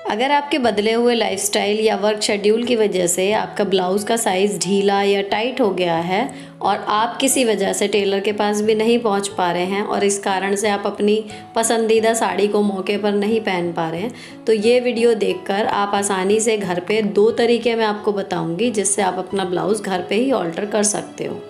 अगर आपके बदले हुए लाइफस्टाइल या वर्क शेड्यूल की वजह से आपका ब्लाउज़ का साइज़ ढीला या टाइट हो गया है और आप किसी वजह से टेलर के पास भी नहीं पहुंच पा रहे हैं और इस कारण से आप अपनी पसंदीदा साड़ी को मौके पर नहीं पहन पा रहे हैं, तो ये वीडियो देखकर आप आसानी से घर पे 2 तरीके मैं आपको बताऊंगी जिससे आप अपना ब्लाउज़ घर पे ही ऑल्टर कर सकते हो।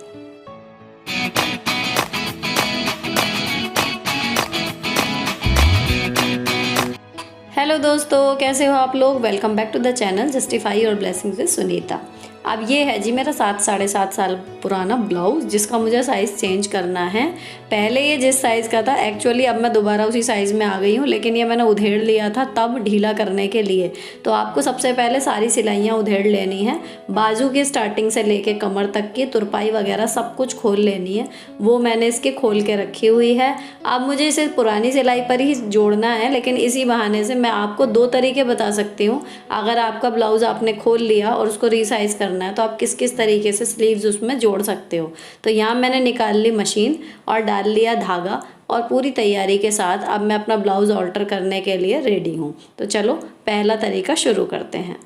हेलो दोस्तों, कैसे हो आप लोग। Welcome back to the channel justify और ब्लेसिंग्स विद सुनीता। अब ये है जी मेरा 7-7.5 साल पुराना ब्लाउज़ जिसका मुझे साइज़ चेंज करना है। पहले ये जिस साइज़ का था एक्चुअली अब मैं दोबारा उसी साइज़ में आ गई हूँ, लेकिन ये मैंने उधेड़ लिया था तब ढीला करने के लिए। तो आपको सबसे पहले सारी सिलाइयाँ उधेड़ लेनी है, बाजू की स्टार्टिंग से लेके कमर तक की तुरपाई वगैरह सब कुछ खोल लेनी है। वो मैंने इसकी खोल के रखी हुई है। अब मुझे इसे पुरानी सिलाई पर ही जोड़ना है, लेकिन इसी बहाने से मैं आपको 2 तरीके बता सकती हूँ। अगर आपका ब्लाउज़ आपने खोल लिया और उसको रीसाइज़ करना है तो आप किस किस तरीके से स्लीव्स उसमें जोड़ सकते हो। तो यहाँ मैंने निकाल ली मशीन और डाल लिया धागा और पूरी तैयारी के साथ अब मैं अपना ब्लाउज़ ऑल्टर करने के लिए रेडी हूँ। तो चलो पहला तरीका शुरू करते हैं।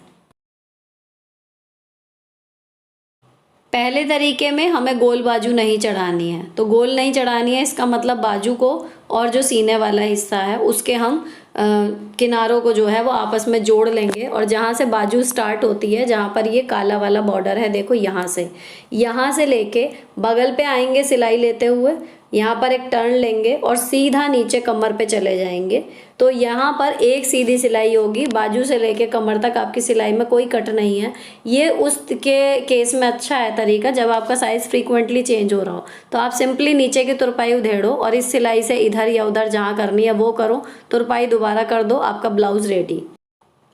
पहले तरीके में हमें गोल बाजू नहीं चढ़ानी है। तो गोल नहीं चढ़ानी है इसका मतलब बाजू को और जो सीने वाला हिस्सा है उसके हम किनारों को जो है वो आपस में जोड़ लेंगे और जहाँ से बाजू स्टार्ट होती है, जहाँ पर ये काला वाला बॉर्डर है, देखो यहाँ से लेके बगल पे आएंगे सिलाई लेते हुए, यहाँ पर एक टर्न लेंगे और सीधा नीचे कमर पे चले जाएंगे। तो यहाँ पर एक सीधी सिलाई होगी, बाजू से लेके कमर तक आपकी सिलाई में कोई कट नहीं है। ये उसके केस में अच्छा है तरीका जब आपका साइज़ फ्रीक्वेंटली चेंज हो रहा हो। तो आप सिंपली नीचे की तुरपाई उधेड़ो और इस सिलाई से इधर या उधर जहाँ करनी है वो करो, तुरपाई दोबारा कर दो, आपका ब्लाउज़ रेडी।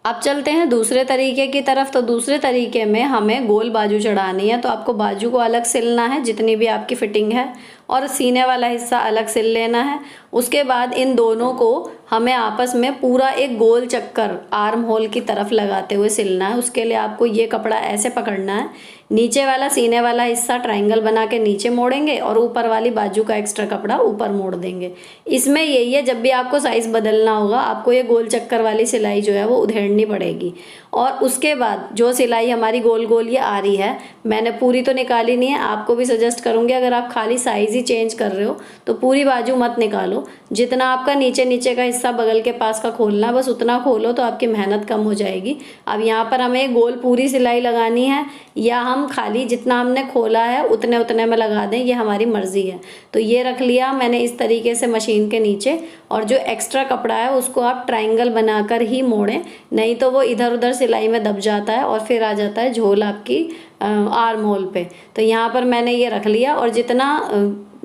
अब चलते हैं दूसरे तरीके की तरफ। तो दूसरे तरीके में हमें गोल बाजू चढ़ानी है। तो आपको बाजू को अलग सिलना है जितनी भी आपकी फिटिंग है और सीने वाला हिस्सा अलग सिल लेना है। उसके बाद इन दोनों को हमें आपस में पूरा एक गोल चक्कर आर्म होल की तरफ लगाते हुए सिलना है। उसके लिए आपको ये कपड़ा ऐसे पकड़ना है, नीचे वाला सीने वाला हिस्सा ट्रायंगल बना के नीचे मोड़ेंगे और ऊपर वाली बाजू का एक्स्ट्रा कपड़ा ऊपर मोड़ देंगे। इसमें यही है, जब भी आपको साइज़ बदलना होगा आपको ये गोल चक्कर वाली सिलाई जो है वो उधेड़नी पड़ेगी। और उसके बाद जो सिलाई हमारी गोल गोल ये आ रही है, मैंने पूरी तो निकाली नहीं है, आपको भी सजेस्ट करूँगी अगर आप खाली साइज़ ही चेंज कर रहे हो तो पूरी बाजू मत निकालो। जितना आपका नीचे का हिस्सा बगल के पास का खोलना बस उतना खोलो तो आपकी मेहनत कम हो जाएगी। अब यहाँ पर हमें गोल पूरी सिलाई लगानी है या हम खाली जितना हमने खोला है उतने में लगा दें, ये हमारी मर्ज़ी है। तो ये रख लिया मैंने इस तरीके से मशीन के नीचे, और जो एक्स्ट्रा कपड़ा है उसको आप ट्रायंगल बनाकर ही मोड़ें, नहीं तो वो इधर उधर सिलाई में दब जाता है और फिर आ जाता है झोल आपकी आर्म होल पे। तो यहाँ पर मैंने ये रख लिया और जितना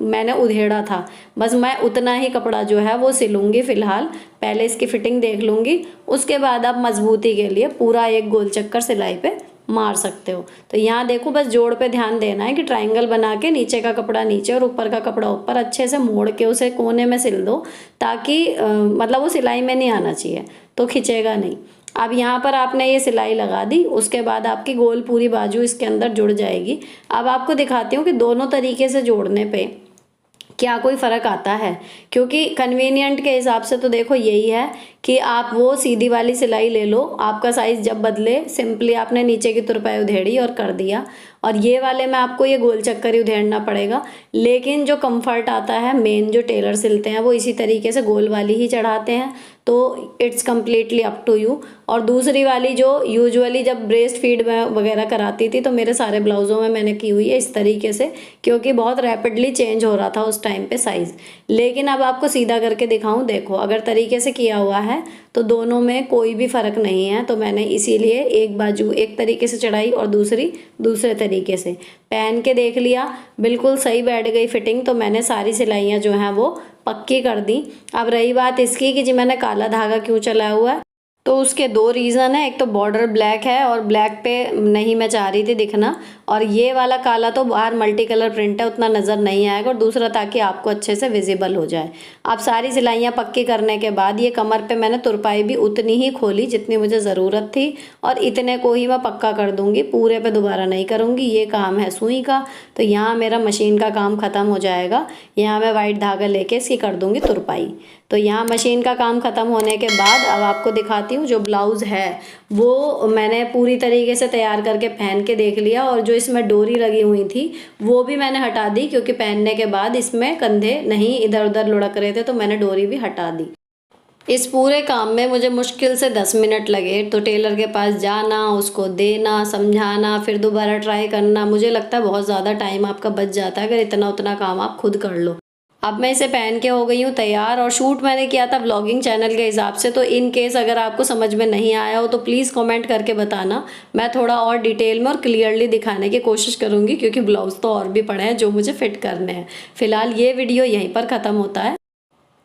मैंने उधेड़ा था बस मैं उतना ही कपड़ा जो है वो सिलूँगी। फ़िलहाल पहले इसकी फ़िटिंग देख लूँगी, उसके बाद आप मजबूती के लिए पूरा एक गोल चक्कर सिलाई पे मार सकते हो। तो यहाँ देखो बस जोड़ पे ध्यान देना है कि ट्रायंगल बना के नीचे का कपड़ा नीचे और ऊपर का कपड़ा ऊपर अच्छे से मोड़ के उसे कोने में सिल दो, ताकि मतलब वो सिलाई में नहीं आना चाहिए तो खिंचेगा नहीं। अब यहाँ पर आपने ये सिलाई लगा दी, उसके बाद आपकी गोल पूरी बाजू इसके अंदर जुड़ जाएगी। अब आपको दिखाती हूँ कि दोनों तरीके से जोड़ने पे क्या कोई फ़र्क आता है, क्योंकि कन्वीनियंट के हिसाब से तो देखो यही है कि आप वो सीधी वाली सिलाई ले लो, आपका साइज़ जब बदले सिंपली आपने नीचे की तुरपाई उधेड़ी और कर दिया, और ये वाले में आपको ये गोल चक्कर ही उधेड़ना पड़ेगा। लेकिन जो कंफर्ट आता है, मेन जो टेलर सिलते हैं वो इसी तरीके से गोल वाली ही चढ़ाते हैं, तो it's completely up to you. और दूसरी वाली जो यूजुअली जब ब्रेस्ट फीड में वगैरह कराती थी तो मेरे सारे ब्लाउज़ों में मैंने की हुई है इस तरीके से, क्योंकि बहुत रैपिडली चेंज हो रहा था उस टाइम पे साइज़। लेकिन अब आपको सीधा करके दिखाऊं, देखो अगर तरीके से किया हुआ है तो दोनों में कोई भी फ़र्क नहीं है। तो मैंने इसीलिए एक बाजू एक तरीके से चढ़ाई और दूसरी दूसरे तरीके से पहन के देख लिया, बिल्कुल सही बैठ गई फिटिंग। तो मैंने सारी सिलाइयाँ जो हैं वो पक्की कर दी। अब रही बात इसकी कि जी मैंने काला धागा क्यों चलाया हुआ है, तो उसके 2 रीज़न है। एक तो बॉर्डर ब्लैक है और ब्लैक पे नहीं मैं चाह रही थी दिखना, और ये वाला काला तो बाहर मल्टी कलर प्रिंट है उतना नज़र नहीं आएगा, और दूसरा ताकि आपको अच्छे से विजिबल हो जाए। अब सारी सिलाइयाँ पक्की करने के बाद ये कमर पे मैंने तुरपाई भी उतनी ही खोली जितनी मुझे ज़रूरत थी, और इतने को ही मैं पक्का कर दूँगी, पूरे पे दोबारा नहीं करूँगी। ये काम है सुई का, तो यहाँ मेरा मशीन का काम ख़त्म हो जाएगा। यहाँ मैं वाइट धागा लेके इसकी कर दूँगी तुरपाई। तो यहाँ मशीन का काम ख़त्म होने के बाद अब आपको दिखाती हूँ जो ब्लाउज़ है वो मैंने पूरी तरीके से तैयार करके पहन के देख लिया, और जो इसमें डोरी लगी हुई थी वो भी मैंने हटा दी, क्योंकि पहनने के बाद इसमें कंधे नहीं इधर उधर लुढ़क रहे थे, तो मैंने डोरी भी हटा दी। इस पूरे काम में मुझे मुश्किल से 10 मिनट लगे। तो टेलर के पास जाना, उसको देना, समझाना, फिर दोबारा ट्राई करना, मुझे लगता है बहुत ज़्यादा टाइम आपका बच जाता है अगर इतना उतना काम आप खुद कर लो। अब मैं इसे पहन के हो गई हूँ तैयार, और शूट मैंने किया था व्लॉगिंग चैनल के हिसाब से। तो इन केस अगर आपको समझ में नहीं आया हो तो प्लीज़ कमेंट करके बताना, मैं थोड़ा और डिटेल में और क्लियरली दिखाने की कोशिश करूँगी, क्योंकि ब्लाउज़ तो और भी पड़े हैं जो मुझे फ़िट करने हैं। फ़िलहाल ये वीडियो यहीं पर ख़त्म होता है।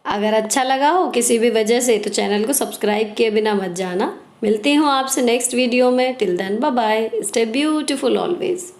अगर अच्छा लगा हो किसी भी वजह से तो चैनल को सब्सक्राइब किए बिना मत जाना। मिलती हूँ आपसे नेक्स्ट वीडियो में। Till then bye bye, stay beautiful always.